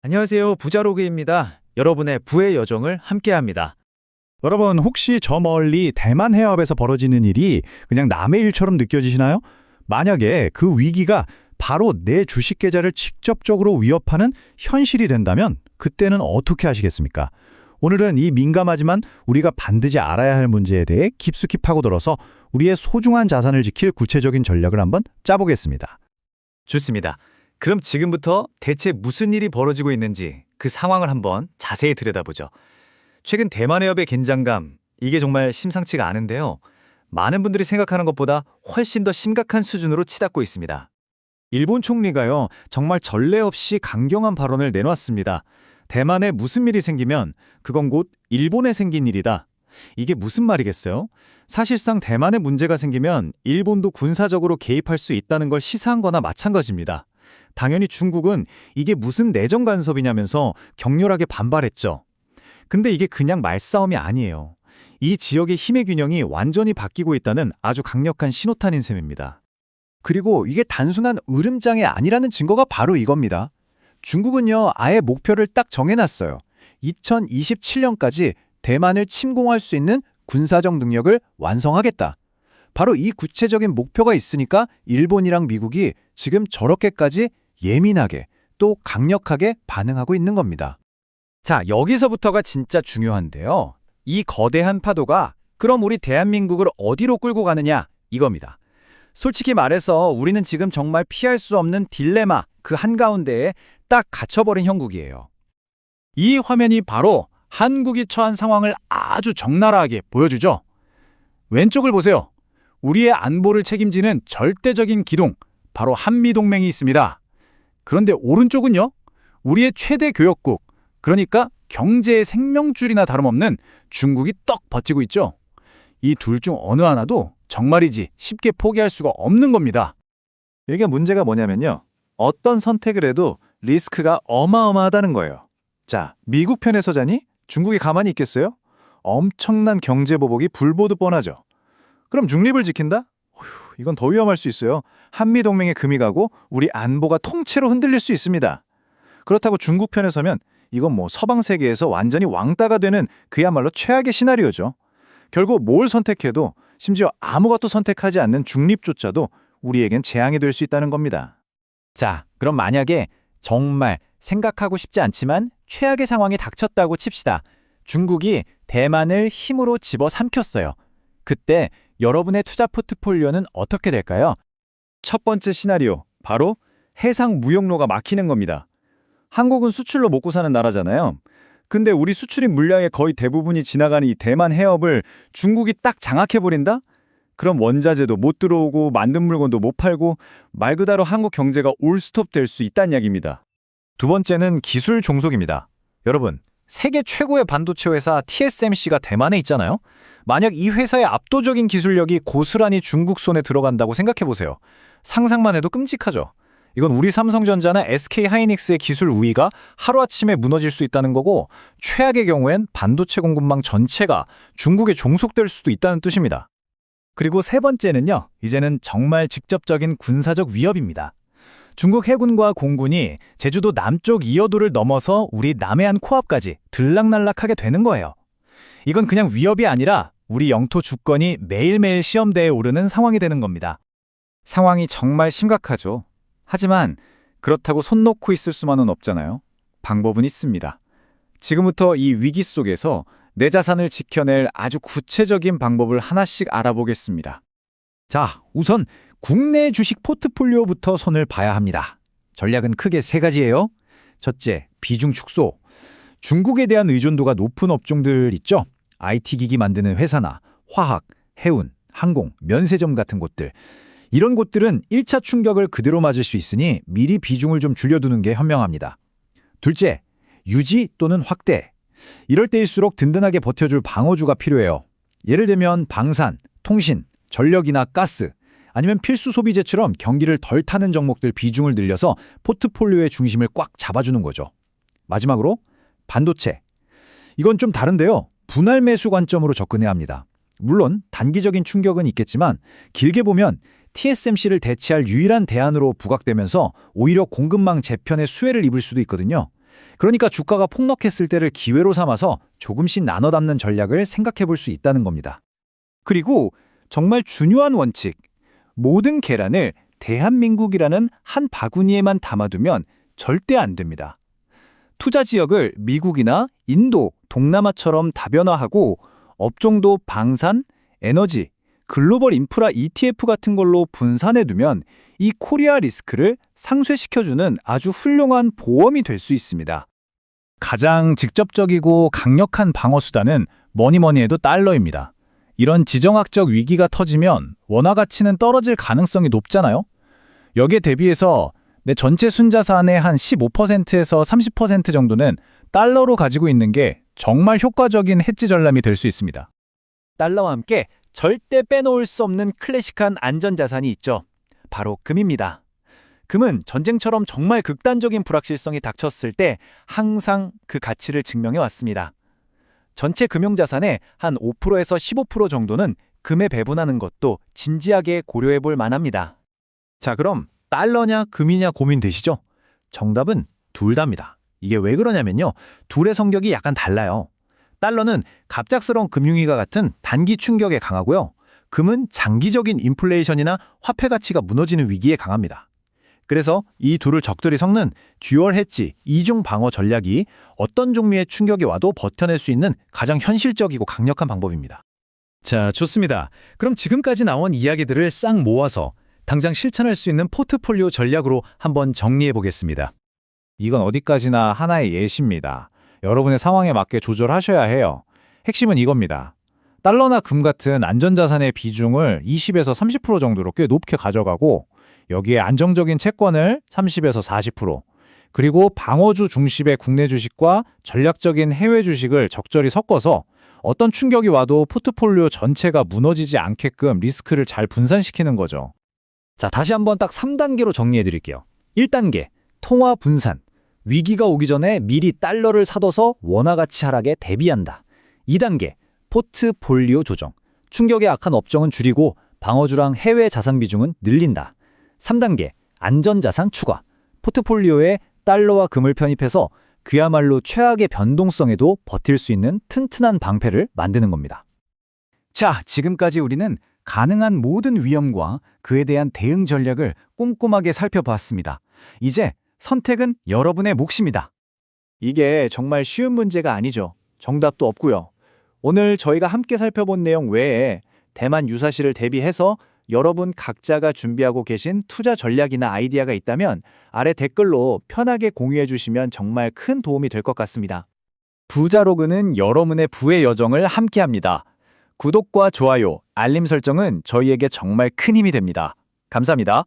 안녕하세요. 부자로그입니다. 여러분의 부의 여정을 함께합니다. 여러분, 혹시 저 멀리 대만 해협에서 벌어지는 일이 그냥 남의 일처럼 느껴지시나요? 만약에 그 위기가 바로 내 주식 계좌를 직접적으로 위협하는 현실이 된다면 그때는 어떻게 하시겠습니까? 오늘은 이 민감하지만 우리가 반드시 알아야 할 문제에 대해 깊숙이 파고들어서 우리의 소중한 자산을 지킬 구체적인 전략을 한번 짜보겠습니다. 좋습니다. 그럼 지금부터 대체 무슨 일이 벌어지고 있는지 그 상황을 한번 자세히 들여다보죠. 최근 대만 해협의 긴장감, 이게 정말 심상치가 않은데요. 많은 분들이 생각하는 것보다 훨씬 더 심각한 수준으로 치닫고 있습니다. 일본 총리가요, 정말 전례 없이 강경한 발언을 내놨습니다. 대만에 무슨 일이 생기면 그건 곧 일본에 생긴 일이다. 이게 무슨 말이겠어요? 사실상 대만에 문제가 생기면 일본도 군사적으로 개입할 수 있다는 걸 시사한 거나 마찬가지입니다. 당연히 중국은 이게 무슨 내정 간섭이냐면서 격렬하게 반발했죠. 근데 이게 그냥 말싸움이 아니에요. 이 지역의 힘의 균형이 완전히 바뀌고 있다는 아주 강력한 신호탄인 셈입니다. 그리고 이게 단순한 으름장이 아니라는 증거가 바로 이겁니다. 중국은요, 아예 목표를 딱 정해놨어요. 2027년까지 대만을 침공할 수 있는 군사적 능력을 완성하겠다. 바로 이 구체적인 목표가 있으니까 일본이랑 미국이 지금 저렇게까지 예민하게 또 강력하게 반응하고 있는 겁니다. 자, 여기서부터가 진짜 중요한데요. 이 거대한 파도가 그럼 우리 대한민국을 어디로 끌고 가느냐 이겁니다. 솔직히 말해서 우리는 지금 정말 피할 수 없는 딜레마 그 한가운데에 딱 갇혀버린 형국이에요. 이 화면이 바로 한국이 처한 상황을 아주 적나라하게 보여주죠. 왼쪽을 보세요. 우리의 안보를 책임지는 절대적인 기둥, 바로 한미동맹이 있습니다. 그런데 오른쪽은요, 우리의 최대 교역국, 그러니까 경제의 생명줄이나 다름없는 중국이 떡 버티고 있죠. 이 둘 중 어느 하나도 정말이지 쉽게 포기할 수가 없는 겁니다. 이게 문제가 뭐냐면요. 어떤 선택을 해도 리스크가 어마어마하다는 거예요. 자, 미국 편에서 자니 중국이 가만히 있겠어요? 엄청난 경제 보복이 불보듯 뻔하죠. 그럼 중립을 지킨다? 이건 더 위험할 수 있어요. 한미동맹에 금이 가고 우리 안보가 통째로 흔들릴 수 있습니다. 그렇다고 중국 편에 서면 이건 서방 세계에서 완전히 왕따가 되는 그야말로 최악의 시나리오죠. 결국 뭘 선택해도 심지어 아무것도 선택하지 않는 중립조차도 우리에겐 재앙이 될 수 있다는 겁니다. 자, 그럼 만약에 정말 생각하고 싶지 않지만 최악의 상황이 닥쳤다고 칩시다. 중국이 대만을 힘으로 집어삼켰어요. 그때 여러분의 투자 포트폴리오는 어떻게 될까요? 첫 번째 시나리오, 바로 해상 무역로가 막히는 겁니다. 한국은 수출로 먹고 사는 나라잖아요. 근데 우리 수출입 물량의 거의 대부분이 지나가는 이 대만 해협을 중국이 딱 장악해버린다? 그럼 원자재도 못 들어오고 만든 물건도 못 팔고 말 그대로 한국 경제가 올스톱 될 수 있다는 이야기입니다. 두 번째는 기술 종속입니다. 여러분, 세계 최고의 반도체 회사 TSMC가 대만에 있잖아요. 만약 이 회사의 압도적인 기술력이 고스란히 중국 손에 들어간다고 생각해보세요. 상상만 해도 끔찍하죠. 이건 우리 삼성전자나 SK하이닉스의 기술 우위가 하루아침에 무너질 수 있다는 거고, 최악의 경우엔 반도체 공급망 전체가 중국에 종속될 수도 있다는 뜻입니다. 그리고 세 번째는요, 이제는 정말 직접적인 군사적 위협입니다. 중국 해군과 공군이 제주도 남쪽 이어도를 넘어서 우리 남해안 코앞까지 들락날락하게 되는 거예요. 이건 그냥 위협이 아니라 우리 영토 주권이 매일매일 시험대에 오르는 상황이 되는 겁니다. 상황이 정말 심각하죠. 하지만 그렇다고 손 놓고 있을 수만은 없잖아요. 방법은 있습니다. 지금부터 이 위기 속에서 내 자산을 지켜낼 아주 구체적인 방법을 하나씩 알아보겠습니다. 자, 우선 국내 주식 포트폴리오부터 손을 봐야 합니다. 전략은 크게 세 가지예요. 첫째, 비중 축소. 중국에 대한 의존도가 높은 업종들 있죠? IT 기기 만드는 회사나 화학, 해운, 항공, 면세점 같은 곳들. 이런 곳들은 1차 충격을 그대로 맞을 수 있으니 미리 비중을 좀 줄여두는 게 현명합니다. 둘째, 유지 또는 확대. 이럴 때일수록 든든하게 버텨줄 방어주가 필요해요. 예를 들면 방산, 통신, 전력이나 가스, 아니면 필수 소비재처럼 경기를 덜 타는 종목들 비중을 늘려서 포트폴리오의 중심을 꽉 잡아주는 거죠. 마지막으로 반도체. 이건 좀 다른데요. 분할 매수 관점으로 접근해야 합니다. 물론 단기적인 충격은 있겠지만 길게 보면 TSMC를 대체할 유일한 대안으로 부각되면서 오히려 공급망 재편의 수혜를 입을 수도 있거든요. 그러니까 주가가 폭락했을 때를 기회로 삼아서 조금씩 나눠 담는 전략을 생각해 볼 수 있다는 겁니다. 그리고 정말 중요한 원칙. 모든 계란을 대한민국이라는 한 바구니에만 담아두면 절대 안 됩니다. 투자 지역을 미국이나 인도, 동남아처럼 다변화하고 업종도 방산, 에너지, 글로벌 인프라 ETF 같은 걸로 분산해두면 이 코리아 리스크를 상쇄시켜주는 아주 훌륭한 보험이 될 수 있습니다. 가장 직접적이고 강력한 방어 수단은 뭐니 해도 달러입니다. 이런 지정학적 위기가 터지면 원화 가치는 떨어질 가능성이 높잖아요. 여기에 대비해서 내 전체 순자산의 한 15%에서 30% 정도는 달러로 가지고 있는 게 정말 효과적인 해지 전략이 될 수 있습니다. 달러와 함께 절대 빼놓을 수 없는 클래식한 안전자산이 있죠. 바로 금입니다. 금은 전쟁처럼 정말 극단적인 불확실성이 닥쳤을 때 항상 그 가치를 증명해 왔습니다. 전체 금융자산의 한 5%에서 15% 정도는 금에 배분하는 것도 진지하게 고려해 볼 만합니다. 자, 그럼 달러냐 금이냐 고민되시죠? 정답은 둘 다입니다. 이게 왜 그러냐면요. 둘의 성격이 약간 달라요. 달러는 갑작스러운 금융위기가 같은 단기 충격에 강하고요. 금은 장기적인 인플레이션이나 화폐 가치가 무너지는 위기에 강합니다. 그래서 이 둘을 적절히 섞는 듀얼 해지, 이중 방어 전략이 어떤 종류의 충격이 와도 버텨낼 수 있는 가장 현실적이고 강력한 방법입니다. 자, 좋습니다. 그럼 지금까지 나온 이야기들을 싹 모아서 당장 실천할 수 있는 포트폴리오 전략으로 한번 정리해 보겠습니다. 이건 어디까지나 하나의 예시입니다. 여러분의 상황에 맞게 조절하셔야 해요. 핵심은 이겁니다. 달러나 금 같은 안전자산의 비중을 20에서 30% 정도로 꽤 높게 가져가고 여기에 안정적인 채권을 30에서 40%, 그리고 방어주 중심의 국내 주식과 전략적인 해외 주식을 적절히 섞어서 어떤 충격이 와도 포트폴리오 전체가 무너지지 않게끔 리스크를 잘 분산시키는 거죠. 자, 다시 한번 딱 3단계로 정리해 드릴게요. 1단계, 통화 분산. 위기가 오기 전에 미리 달러를 사둬서 원화 가치 하락에 대비한다. 2단계, 포트폴리오 조정. 충격에 약한 업종은 줄이고 방어주랑 해외 자산 비중은 늘린다. 3단계, 안전자산 추가. 포트폴리오에 달러와 금을 편입해서 그야말로 최악의 변동성에도 버틸 수 있는 튼튼한 방패를 만드는 겁니다. 자, 지금까지 우리는 가능한 모든 위험과 그에 대한 대응 전략을 꼼꼼하게 살펴보았습니다. 이제 선택은 여러분의 몫입니다. 이게 정말 쉬운 문제가 아니죠. 정답도 없고요. 오늘 저희가 함께 살펴본 내용 외에 대만 유사시를 대비해서 여러분 각자가 준비하고 계신 투자 전략이나 아이디어가 있다면 아래 댓글로 편하게 공유해 주시면 정말 큰 도움이 될 것 같습니다. 부자로그는 여러분의 부의 여정을 함께합니다. 구독과 좋아요, 알림 설정은 저희에게 정말 큰 힘이 됩니다. 감사합니다.